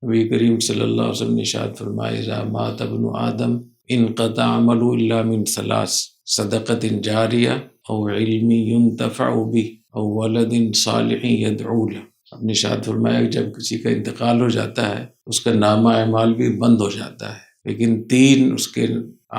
نبی کریم صلی اللہ علیہ وسلم نے ارشاد فرمایا اذا مات ابن آدم انقطع عمله الا من ثلاث صدقۃ جاریہ او علم ينتفع به او ولد صالح يدعو له۔ آپ نے ارشاد فرمایا کہ جب کسی کا انتقال ہو جاتا ہے اس کا نامہ اعمال بھی بند ہو جاتا ہے، لیکن 3 اس کے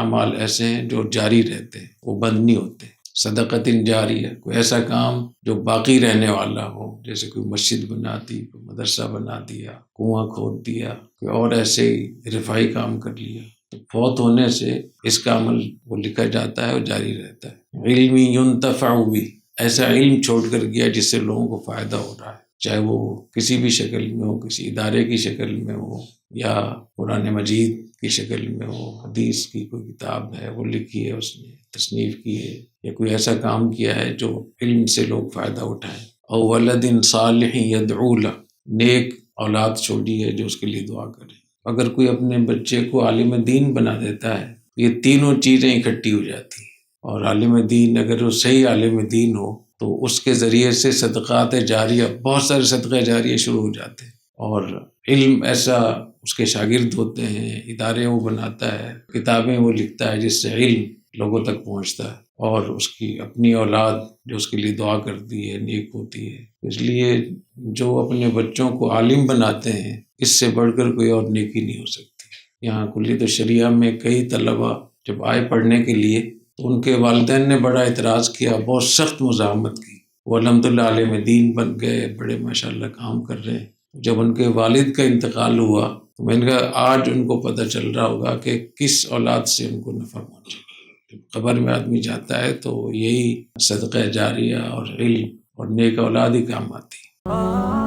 اعمال ایسے ہیں جو جاری رہتے ہیں، وہ بند نہیں ہوتے۔ صدقۃ جاریہ، کوئی ایسا کام جو باقی رہنے والا ہو، جیسے کوئی مسجد بنا دی، کوئی مدرسہ بنا دیا، کنواں کھود دیا، کوئی اور ایسے ہی رفاہی کام کر لیا، تو فوت ہونے سے اس کا عمل وہ لکھا جاتا ہے اور جاری رہتا ہے۔ علم ينتفع به، ایسا علم چھوڑ کر گیا جس سے لوگوں کو فائدہ ہو رہا ہے، چاہے وہ کسی بھی شکل میں ہو، کسی ادارے کی شکل میں ہو یا قرآن مجید کی شکل میں ہو، حدیث کی کوئی کتاب ہے وہ لکھی ہے، اس نے تصنیف کی ہے، یا کوئی ایسا کام کیا ہے جو علم سے لوگ فائدہ اٹھائیں۔ او ولد صالح يدعو له، نیک اولاد چھوڑی ہے جو اس کے لیے دعا کرے۔ اگر کوئی اپنے بچے کو عالم دین بنا دیتا ہے، یہ تینوں چیزیں اکٹھی ہو جاتی ہیں، اور عالم دین اگر وہ صحیح عالم دین ہو تو اس کے ذریعے سے صدقات جاریہ، بہت سارے صدقہ جاریہ شروع ہو جاتے ہیں، اور علم ایسا اس کے شاگرد ہوتے ہیں، ادارے وہ بناتا ہے، کتابیں وہ لکھتا ہے جس سے علم لوگوں تک پہنچتا ہے، اور اس کی اپنی اولاد جو اس کے لیے دعا کرتی ہے، نیک ہوتی ہے۔ اس لیے جو اپنے بچوں کو عالم بناتے ہیں، اس سے بڑھ کر کوئی اور نیکی نہیں ہو سکتی۔ یہاں کلیت الشریعہ میں کئی طلبہ جب آئے پڑھنے کے لیے تو ان کے والدین نے بڑا اعتراض کیا، بہت سخت مزاحمت کی۔ وہ الحمدللہ عالم دین بن گئے، بڑے ماشاءاللہ کام کر رہے ہیں۔ جب ان کے والد کا انتقال ہوا تو میں نے کہا آج ان کو پتہ چل رہا ہوگا کہ کس اولاد سے ان کو نفع پہنچے۔ جب قبر میں آدمی جاتا ہے تو یہی صدقہ جاریہ اور علم اور نیک اولاد ہی کام آتی ہے۔